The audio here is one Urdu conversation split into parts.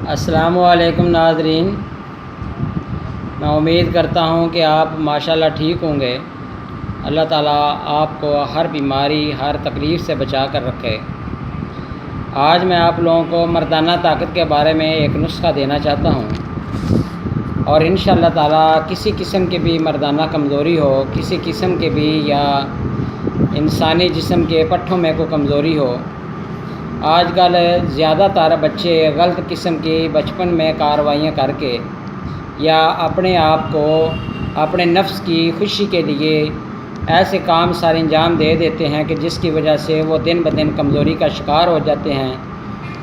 السلام علیکم ناظرین، میں امید کرتا ہوں کہ آپ ماشاءاللہ ٹھیک ہوں گے۔ اللہ تعالیٰ آپ کو ہر بیماری ہر تکلیف سے بچا کر رکھے۔ آج میں آپ لوگوں کو مردانہ طاقت کے بارے میں ایک نسخہ دینا چاہتا ہوں، اور انشاءاللہ تعالیٰ کسی قسم کی بھی مردانہ کمزوری ہو، کسی قسم کے بھی یا انسانی جسم کے پٹھوں میں کوئی کمزوری ہو۔ آج کل زیادہ تر بچے غلط قسم کی بچپن میں کارروائیاں کر کے یا اپنے آپ کو اپنے نفس کی خوشی کے لیے ایسے کام سارے انجام دے دیتے ہیں کہ جس کی وجہ سے وہ دن بدن کمزوری کا شکار ہو جاتے ہیں،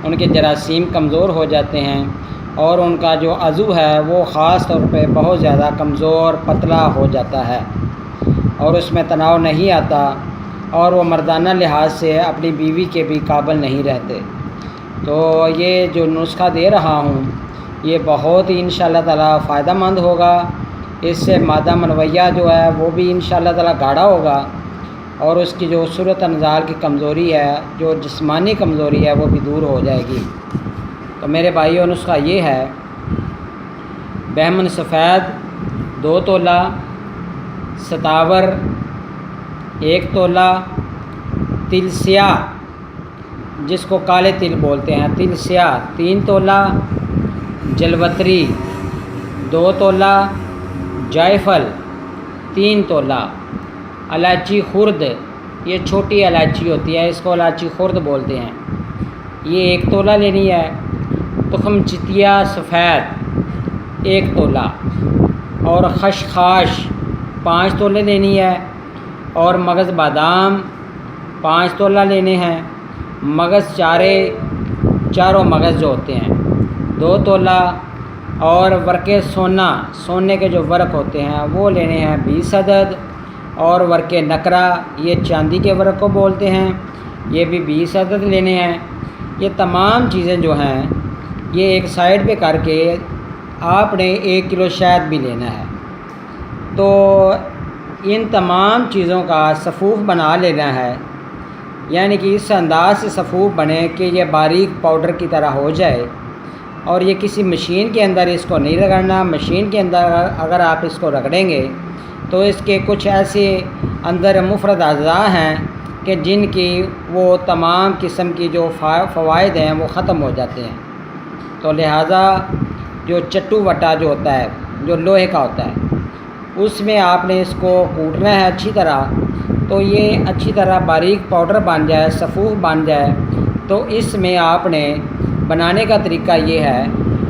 ان کے جراثیم کمزور ہو جاتے ہیں، اور ان کا جو عضو ہے وہ خاص طور پہ بہت زیادہ کمزور پتلا ہو جاتا ہے، اور اس میں تناؤ نہیں آتا، اور وہ مردانہ لحاظ سے اپنی بیوی کے بھی قابل نہیں رہتے۔ تو یہ جو نسخہ دے رہا ہوں یہ بہت ہی انشاءاللہ تعالیٰ فائدہ مند ہوگا۔ اس سے مادہ منویہ جو ہے وہ بھی انشاءاللہ تعالیٰ گاڑھا ہوگا، اور اس کی جو صورت انزال کی کمزوری ہے، جو جسمانی کمزوری ہے، وہ بھی دور ہو جائے گی۔ تو میرے بھائیوں، نسخہ یہ ہے: بہمن سفید 2 تولہ، ستاور 1 تولہ، تل سیاہ جس کو کالے تل بولتے ہیں، تل سیاہ 3 تولہ، جلوتری 2 تولہ، جائفل 3 تولہ، الائچی خرد، یہ چھوٹی الائچی ہوتی ہے، اس کو الائچی خرد بولتے ہیں، یہ 1 تولہ لینی ہے۔ تخم چتیا سفید 1 تولہ، اور خشخاش 5 تولے لینی ہے، اور مغز بادام 5 تولہ لینے ہیں۔ مغز چاروں مغز جو ہوتے ہیں 2 تولہ، اور ورقے سونے کے جو ورق ہوتے ہیں وہ لینے ہیں 20 عدد، اور ورقے نکرا، یہ چاندی کے ورق کو بولتے ہیں، یہ بھی 20 عدد لینے ہیں۔ یہ تمام چیزیں جو ہیں یہ ایک سائیڈ پہ کر کے آپ نے 1 کلو شہد بھی لینا ہے۔ تو ان تمام چیزوں کا صفوف بنا لینا ہے، یعنی کہ اس انداز سے صفوف بنے کہ یہ باریک پاؤڈر کی طرح ہو جائے، اور یہ کسی مشین کے اندر اس کو نہیں رگڑنا۔ مشین کے اندر اگر آپ اس کو رگڑیں گے تو اس کے کچھ ایسے اندر مفرد اعضاء ہیں کہ جن کی وہ تمام قسم کی جو فوائد ہیں وہ ختم ہو جاتے ہیں۔ تو لہٰذا جو چٹو وٹا جو ہوتا ہے، جو لوہے کا ہوتا ہے، اس میں آپ نے اس کو کوٹنا ہے اچھی طرح، تو یہ اچھی طرح باریک پاؤڈر بن جائے، صفوف بن جائے۔ تو اس میں آپ نے بنانے کا طریقہ یہ ہے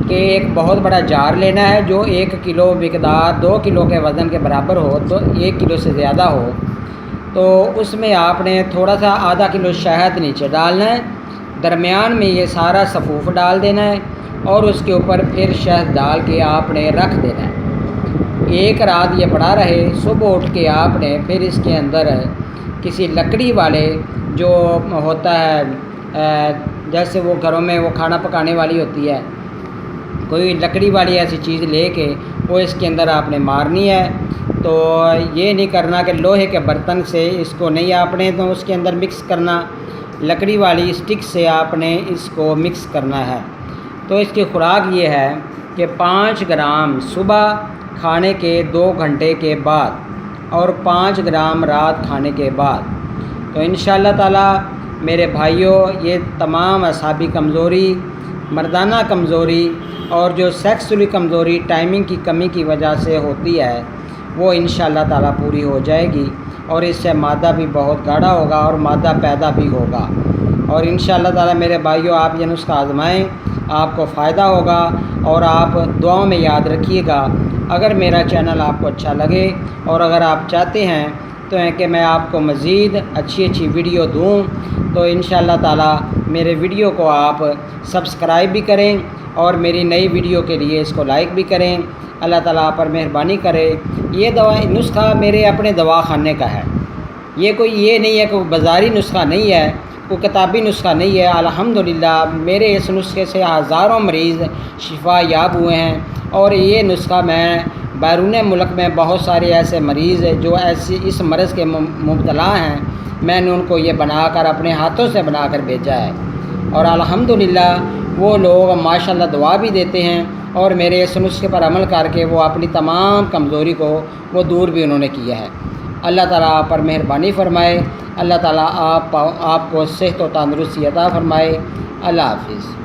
کہ ایک بہت بڑا جار لینا ہے جو 1 کلو مقدار 2 کلو کے وزن کے برابر ہو، تو 1 کلو سے زیادہ ہو۔ تو اس میں آپ نے تھوڑا سا آدھا کلو شہد نیچے ڈالنا ہے، درمیان میں یہ سارا صفوف ڈال دینا ہے، اور اس کے اوپر پھر شہد ڈال کے آپ نے رکھ دینا ہے۔ 1 رات یہ پڑا رہے، صبح اٹھ کے آپ نے پھر اس کے اندر کسی لکڑی والے جو ہوتا ہے، جیسے وہ گھروں میں وہ کھانا پکانے والی ہوتی ہے، کوئی لکڑی والی ایسی چیز لے کے وہ اس کے اندر آپ نے مارنی ہے۔ تو یہ نہیں کرنا کہ لوہے کے برتن سے اس کو نہیں آپ نے تو اس کے اندر مکس کرنا، لکڑی والی اسٹک سے آپ نے اس کو مکس کرنا ہے۔ تو اس کی خوراک یہ ہے کہ 5 گرام صبح کھانے کے 2 گھنٹے کے بعد، اور 5 گرام رات کھانے کے بعد۔ تو انشاءاللہ تعالیٰ میرے بھائیوں، یہ تمام اعصابی کمزوری، مردانہ کمزوری، اور جو سیکسولی کمزوری ٹائمنگ کی کمی کی وجہ سے ہوتی ہے، وہ انشاءاللہ تعالیٰ پوری ہو جائے گی، اور اس سے مادہ بھی بہت گاڑھا ہوگا اور مادہ پیدا بھی ہوگا۔ اور انشاءاللہ تعالیٰ میرے بھائیوں، آپ یہ نسخہ آزمائیں، آپ کو فائدہ ہوگا، اور آپ دعاؤں میں یاد رکھیے گا۔ اگر میرا چینل آپ کو اچھا لگے، اور اگر آپ چاہتے ہیں تو کہ میں آپ کو مزید اچھی ویڈیو دوں، تو انشاءاللہ تعالیٰ میرے ویڈیو کو آپ سبسکرائب بھی کریں، اور میری نئی ویڈیو کے لیے اس کو لائک بھی کریں۔ اللہ تعالیٰ آپ پر مہربانی کرے۔ یہ نسخہ میرے اپنے دواخانے کا ہے، یہ نہیں ہے کوئی بازاری نسخہ نہیں ہے، کوئی کتابی نسخہ نہیں ہے۔ الحمدللہ میرے اس نسخے سے ہزاروں مریض شفا یاب ہوئے ہیں، اور یہ نسخہ میں بیرون ملک میں بہت سارے ایسے مریض جو اس مرض کے مبتلا ہیں، میں نے ان کو یہ بنا کر اپنے ہاتھوں سے بنا کر بھیجا ہے، اور الحمدللہ وہ لوگ ماشاءاللہ دعا بھی دیتے ہیں اور میرے اس نسخے پر عمل کر کے وہ اپنی تمام کمزوری کو وہ دور بھی انہوں نے کیا ہے۔ اللہ تعالیٰ آپ پر مہربانی فرمائے، اللہ تعالیٰ آپ کو صحت و تندرستی عطا فرمائے۔ اللہ حافظ۔